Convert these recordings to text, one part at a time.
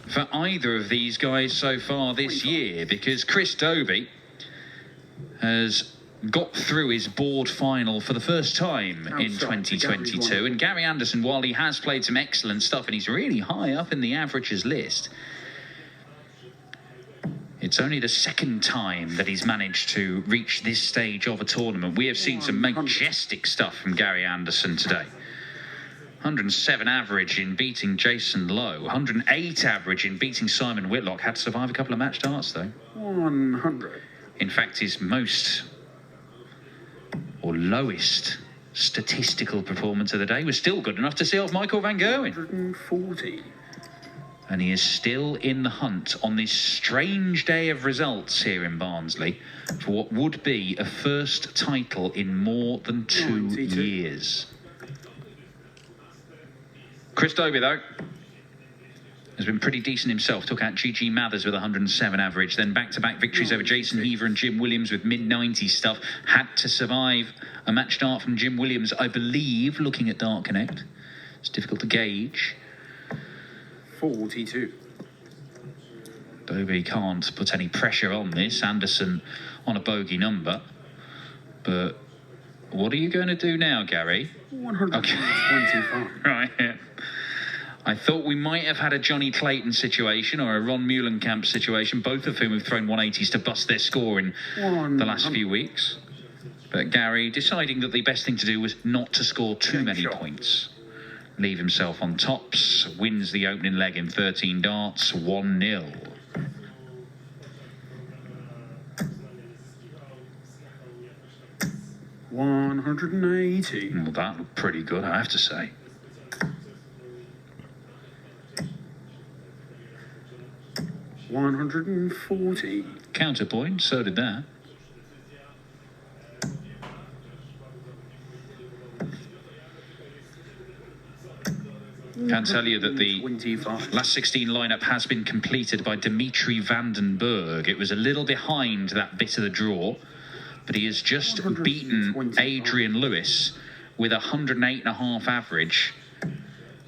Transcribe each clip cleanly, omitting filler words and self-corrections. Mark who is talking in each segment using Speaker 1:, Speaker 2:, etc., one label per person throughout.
Speaker 1: for either of these guys so far this year, because Chris Dobey has got through his board final for the first time in 2022, and Gary Anderson, while he has played some excellent stuff and he's really high up in the averages list, it's only the second time that he's managed to reach this stage of a tournament. We have seen some majestic stuff from Gary Anderson today. 107 average in beating Jason Lowe. 108 average in beating Simon Whitlock. Had to survive a couple of match darts, though.
Speaker 2: 100.
Speaker 1: In fact, his most or lowest statistical performance of the day was still good enough to see off Michael Van Gerwen.
Speaker 2: 140.
Speaker 1: And he is still in the hunt on this strange day of results here in Barnsley for what would be a first title in more than 2 years. Chris Dobey, though, has been pretty decent himself. Took out G.G. Mathers with 107 average. Then back-to-back victories over Jason Heaver and Jim Williams with mid-90s stuff. Had to survive a match dart from Jim Williams, I believe, looking at Dart Connect. It's difficult to gauge.
Speaker 2: 42.
Speaker 1: Dobey can't put any pressure on this. Anderson on a bogey number. But what are you going to do now, Gary?
Speaker 2: 125.
Speaker 1: Okay. Right, yeah. I thought we might have had a Johnny Clayton situation or a Ron Muhlenkamp situation, both of whom have thrown 180s to bust their score in the last few weeks. But Gary deciding that the best thing to do was not to score too many points. Leave himself on tops, wins the opening leg in 13 darts, 1-0.
Speaker 2: $180.
Speaker 1: Well, that looked pretty good, I have to say.
Speaker 2: $140.
Speaker 1: Counterpoint, so did that. Can tell you that the
Speaker 2: 25.
Speaker 1: last 16 lineup has been completed by Dimitri Vandenberg. It was a little behind that bit of the draw, but he has just beaten Adrian Lewis with 108.5 average.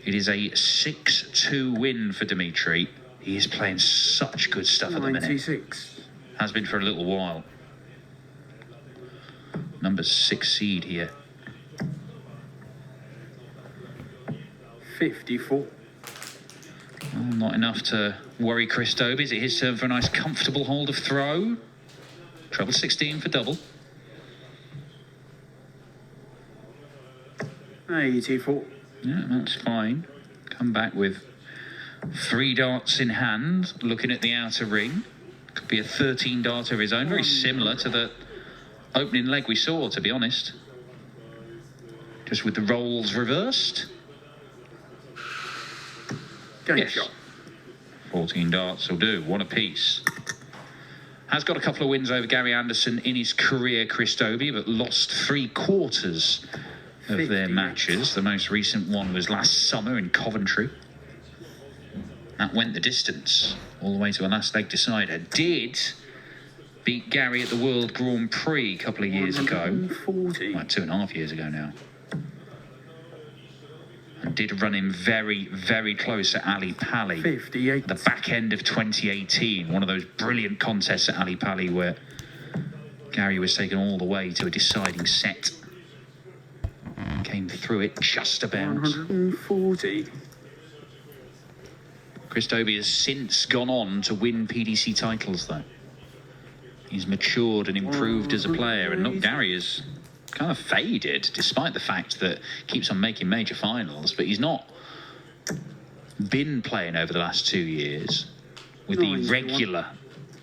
Speaker 1: It is a 6-2 win for Dimitri. He is playing such good stuff at the minute.
Speaker 2: 96.
Speaker 1: Has been for a little while. Number 6 seed here.
Speaker 2: 54.
Speaker 1: Well, not enough to worry Chris Dobey. Is it his turn for a nice comfortable hold of throw? Treble 16 for double.
Speaker 2: 84.
Speaker 1: Yeah, that's fine. Come back with 3 darts in hand, looking at the outer ring. Could be a 13 dart of his own, very similar to the opening leg we saw, to be honest. Just with the rolls reversed.
Speaker 2: Game shot.
Speaker 1: 14 darts will do, one apiece. Has got a couple of wins over Gary Anderson in his career, Chris Dobey, but lost 3/4 of their matches. The most recent one was last summer in Coventry. That went the distance, all the way to a last leg decider. Did beat Gary at the World Grand Prix a couple of years ago.
Speaker 2: 140.
Speaker 1: Like 2.5 years ago now. And did run him very, very close at Ali Pali.
Speaker 2: 58.
Speaker 1: The back end of 2018. One of those brilliant contests at Ali Pali where Gary was taken all the way to a deciding set. Came through it just about.
Speaker 2: 140.
Speaker 1: Chris Dobey has since gone on to win PDC titles, though. He's matured and improved as a player, and look, Gary has kind of faded, despite the fact that he keeps on making major finals, but he's not been playing over the last 2 years with the regular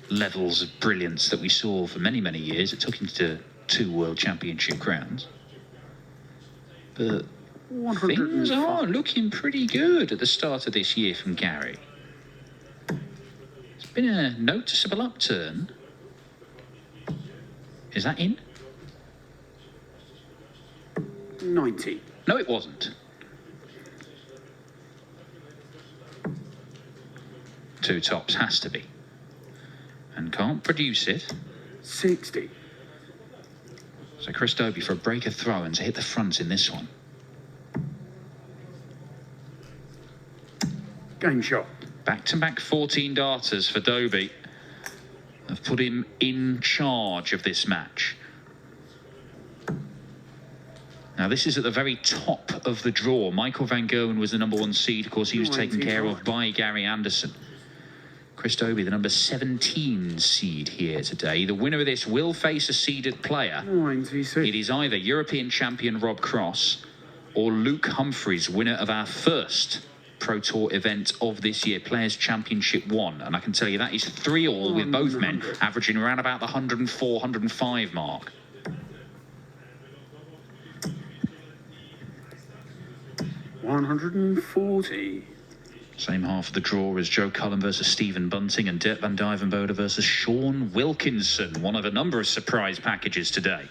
Speaker 1: levels of brilliance that we saw for many, many years. It took him to 2 World Championship crowns. But things are looking pretty good at the start of this year from Gary. It's been a noticeable upturn. Is that in?
Speaker 2: 90.
Speaker 1: No, it wasn't. 2 tops has to be. And can't produce it.
Speaker 2: 60.
Speaker 1: So Chris Dobey for a breaker throw and to hit the front in this one.
Speaker 2: Game shot.
Speaker 1: Back-to-back 14 darters for Dobey have put him in charge of this match. Now, this is at the very top of the draw. Michael van Gerwen was the #1 seed. Of course, he was taken care of by Gary Anderson. Chris Dobey, the number 17 seed here today. The winner of this will face a seeded player.
Speaker 2: 96.
Speaker 1: It is either European champion Rob Cross or Luke Humphreys, winner of our first Pro Tour event of this year, Players Championship 1. And I can tell you that is 3-all with both men, averaging around about the 104, 105 mark.
Speaker 2: $140.
Speaker 1: Same half of the draw as Joe Cullen versus Stephen Bunting and Dirk van Dijvenbode versus Sean Wilkinson. One of a number of surprise packages today.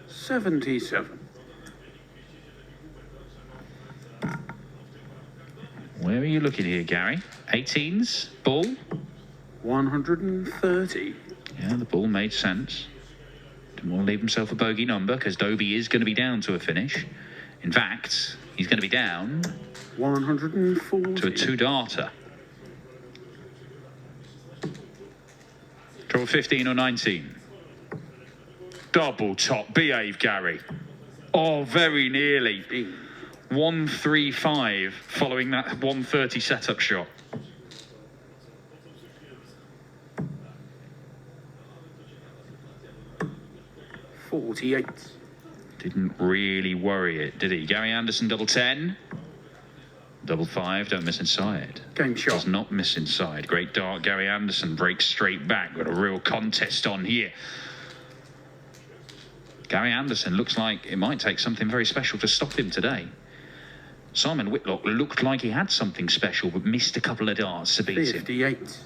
Speaker 2: 77.
Speaker 1: Where are you looking here, Gary? 18s, bull?
Speaker 2: 130.
Speaker 1: Yeah, the bull made sense. Didn't want to leave himself a bogey number because Dobey is going to be down to a finish. In fact, he's going to be down
Speaker 2: 140.
Speaker 1: to a 2-darter. Trouble 15 or 19? Double top. Behave, Gary. Oh, very nearly. 135 following that 130 setup shot.
Speaker 2: $48.
Speaker 1: Didn't really worry it, did he? Gary Anderson, double 10. Double 5, don't miss inside.
Speaker 2: Game shot.
Speaker 1: Does not miss inside. Great dart, Gary Anderson breaks straight back. Got a real contest on here. Gary Anderson looks like it might take something very special to stop him today. Simon Whitlock looked like he had something special, but missed a couple of darts to beat him.
Speaker 2: 58.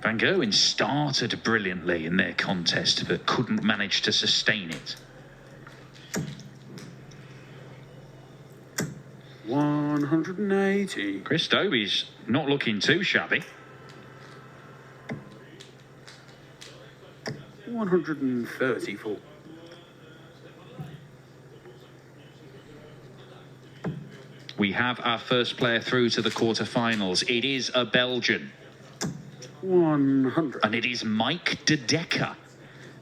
Speaker 1: Van Gerwen started brilliantly in their contest, but couldn't manage to sustain it.
Speaker 2: 180.
Speaker 1: Chris Dobey's not looking too shabby.
Speaker 2: 134.
Speaker 1: We have our first player through to the quarterfinals. It is a Belgian.
Speaker 2: 100.
Speaker 1: And it is Mike De Decker,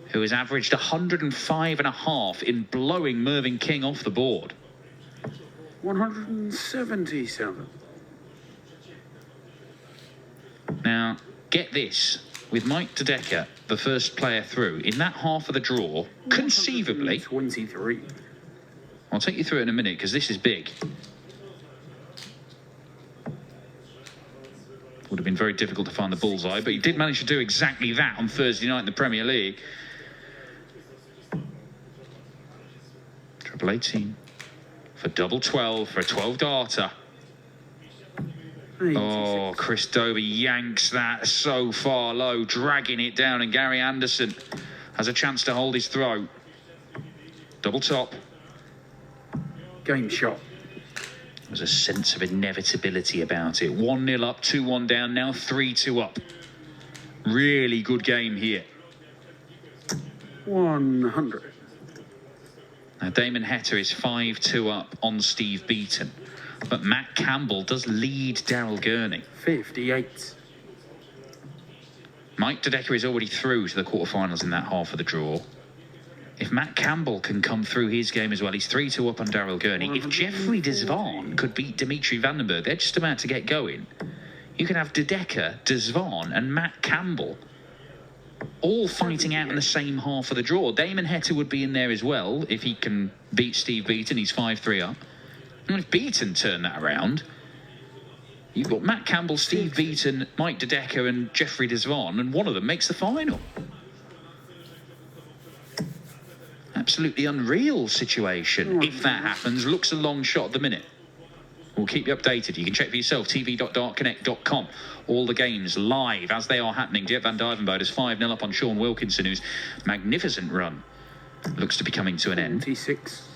Speaker 1: who has averaged 105.5 in blowing Mervyn King off the board.
Speaker 2: 177.
Speaker 1: Now, get this. With Mike De Decker, the first player through, in that half of the draw, conceivably...
Speaker 2: 23.
Speaker 1: I'll take you through it in a minute, because this is big. Would have been very difficult to find the bullseye, but he did manage to do exactly that on Thursday night in the Premier League. Treble 18 for double 12 for a 12-darter. Oh, Chris Dobey yanks that so far low, dragging it down, and Gary Anderson has a chance to hold his throat. Double top.
Speaker 2: Game shot.
Speaker 1: There's a sense of inevitability about it. 1-0 up, 2-1 down, now 3-2 up. Really good game here.
Speaker 2: 100.
Speaker 1: Now, Damon Heta is 5-2 up on Steve Beaton. But Matt Campbell does lead Daryl Gurney.
Speaker 2: 58.
Speaker 1: Mike De Decker is already through to the quarterfinals in that half of the draw. If Matt Campbell can come through his game as well, he's 3-2 up on Daryl Gurney. If Jeffrey Desvan could beat Dimitri Vandenberg, they're just about to get going. You can have De Decker, Desvan and Matt Campbell all fighting out in the same half of the draw. Damon Heta would be in there as well if he can beat Steve Beaton. He's 5-3 up. And if Beaton turned that around, you've got Matt Campbell, Steve Beaton, Mike De Decker and Jeffrey Desvan, and one of them makes the final. Absolutely unreal situation. If that happens, looks a long shot at the minute. We'll keep you updated. You can check for yourself, tv.dartconnect.com. All the games live as they are happening. Dirk van Dijvenbode is 5-0 up on Sean Wilkinson, whose magnificent run looks to be coming to an end.
Speaker 2: 26.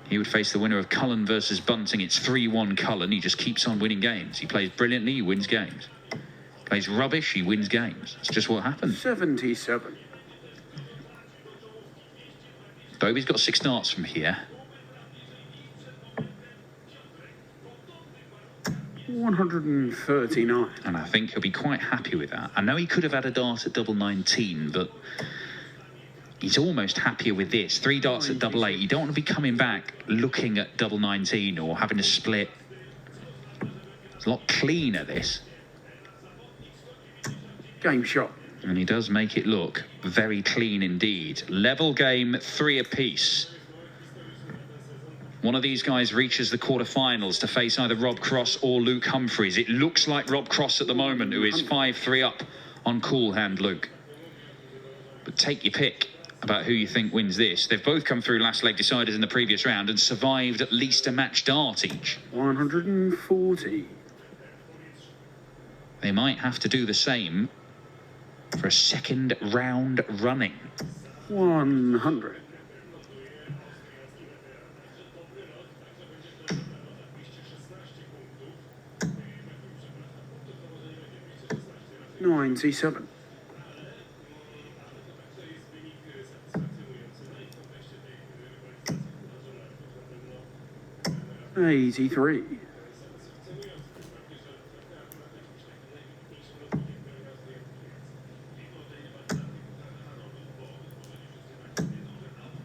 Speaker 1: He would face the winner of Cullen versus Bunting. It's 3-1 Cullen. He just keeps on winning games. He plays brilliantly, he wins games. Plays rubbish, he wins games. It's just what happens.
Speaker 2: 77.
Speaker 1: Dobey's got 6 darts from here.
Speaker 2: 139.
Speaker 1: And I think he'll be quite happy with that. I know he could have had a dart at double 19, but he's almost happier with this. 3 darts at double 8. You don't want to be coming back looking at double 19 or having to split. It's a lot cleaner, this.
Speaker 2: Game shot.
Speaker 1: And he does make it look very clean indeed. Level game, 3 apiece. One of these guys reaches the quarterfinals to face either Rob Cross or Luke Humphreys. It looks like Rob Cross at the moment, who is 5-3 up on cool hand Luke. But take your pick about who you think wins this. They've both come through last leg deciders in the previous round and survived at least a match dart each.
Speaker 2: 140.
Speaker 1: They might have to do the same for a second round running.
Speaker 2: 100. $97. $83.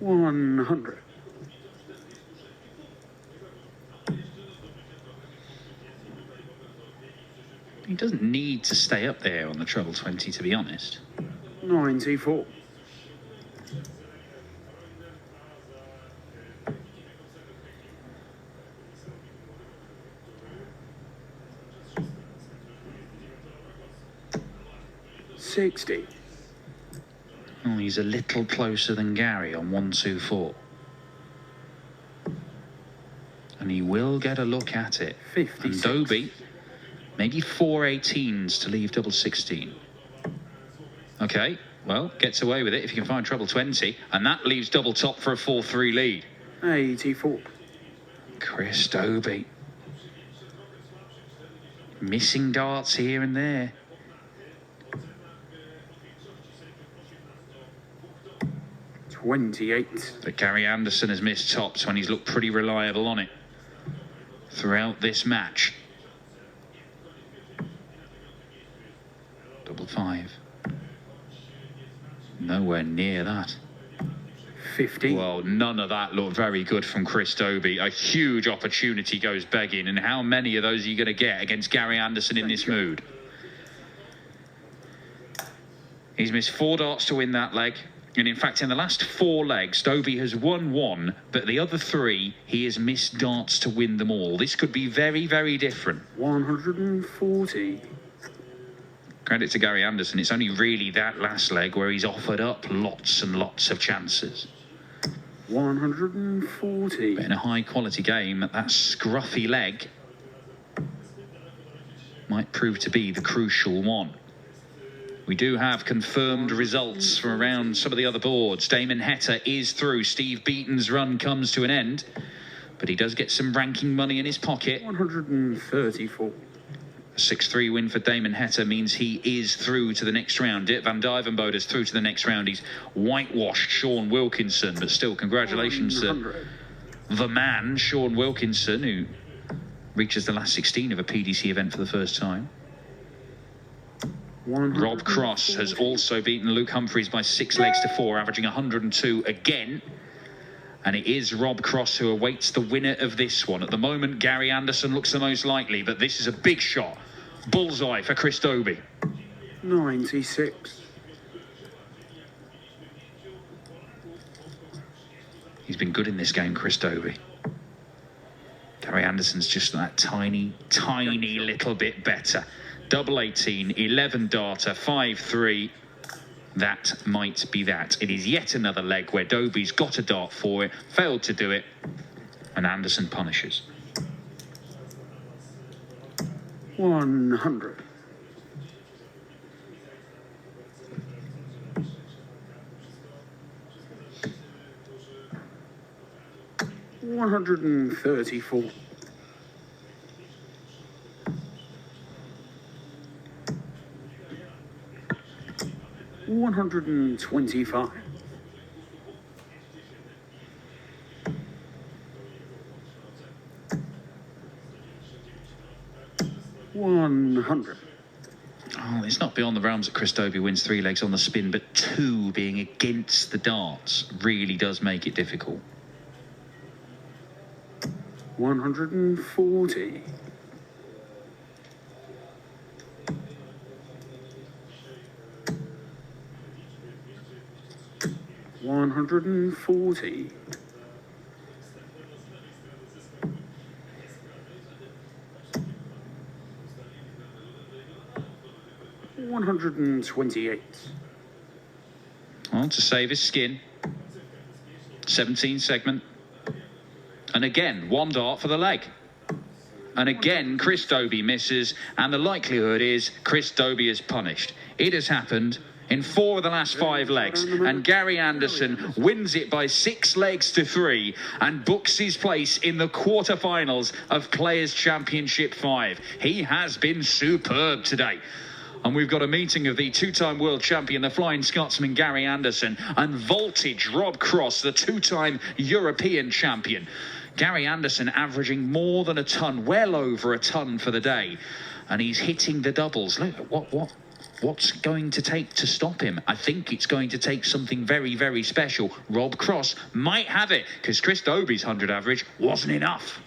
Speaker 2: $100.
Speaker 1: He doesn't need to stay up there on the treble 20, to be honest.
Speaker 2: 94. $60.
Speaker 1: Oh, he's a little closer than Gary on 124. And he will get a look at it.
Speaker 2: 56.
Speaker 1: And Dobey, maybe 4 18s to leave double 16. Okay, well, gets away with it if you can find treble 20. And that leaves double top for a 4-3 lead.
Speaker 2: 84.
Speaker 1: Chris Dobey. Missing darts here and there.
Speaker 2: 28.
Speaker 1: But Gary Anderson has missed tops when he's looked pretty reliable on it throughout this match. Double 5. Nowhere near that.
Speaker 2: 50.
Speaker 1: Well, none of that looked very good from Chris Dobey. A huge opportunity goes begging, and how many of those are you going to get against Gary Anderson in this mood? He's missed 4 darts to win that leg. And in fact, in the last 4 legs, Dobey has won 1, but the other 3, he has missed darts to win them all. This could be very, very different.
Speaker 2: 140.
Speaker 1: Credit to Gary Anderson. It's only really that last leg where he's offered up lots and lots of chances.
Speaker 2: 140.
Speaker 1: But in a high-quality game, that scruffy leg might prove to be the crucial one. We do have confirmed results from around some of the other boards. Damon Heta is through. Steve Beaton's run comes to an end, but he does get some ranking money in his pocket.
Speaker 2: 134.
Speaker 1: A 6-3 win for Damon Heta means he is through to the next round. Dit van Dijvenbode's through to the next round. He's whitewashed Sean Wilkinson, but still congratulations to the man, Sean Wilkinson, who reaches the last 16 of a PDC event for the first time. Rob Cross has also beaten Luke Humphreys by 6 legs to 4, averaging 102 again. And it is Rob Cross who awaits the winner of this one. At the moment, Gary Anderson looks the most likely, but this is a big shot. Bullseye for Chris Dobey.
Speaker 2: 96.
Speaker 1: He's been good in this game, Chris Dobey. Gary Anderson's just that tiny little bit better. Double 18, 11 darter, 5-3. That might be that. It is yet another leg where Dobey's got a dart for it, failed to do it, and Anderson punishes.
Speaker 2: 100. $134. $125. 100.
Speaker 1: Oh, it's not beyond the realms that Chris Dobey wins 3 legs on the spin, but 2 being against the darts really does make it difficult.
Speaker 2: 140. 140. 128.
Speaker 1: Well, to save his skin. 17 segment. And again, 1 dart for the leg. And again, Chris Dobey misses, and the likelihood is Chris Dobey is punished. It has happened in 4 of the last 5 legs, and Gary Anderson wins it by 6 legs to 3 and books his place in the quarterfinals of Players' Championship 5. He has been superb today. And we've got a meeting of the 2-time world champion, the Flying Scotsman Gary Anderson, and voltage Rob Cross, the 2-time European champion. Gary Anderson averaging more than a ton, well over a ton for the day. And he's hitting the doubles. Look, what's going to take to stop him? I think it's going to take something very, very special. Rob Cross might have it, because Chris Dobey's 100 average wasn't enough.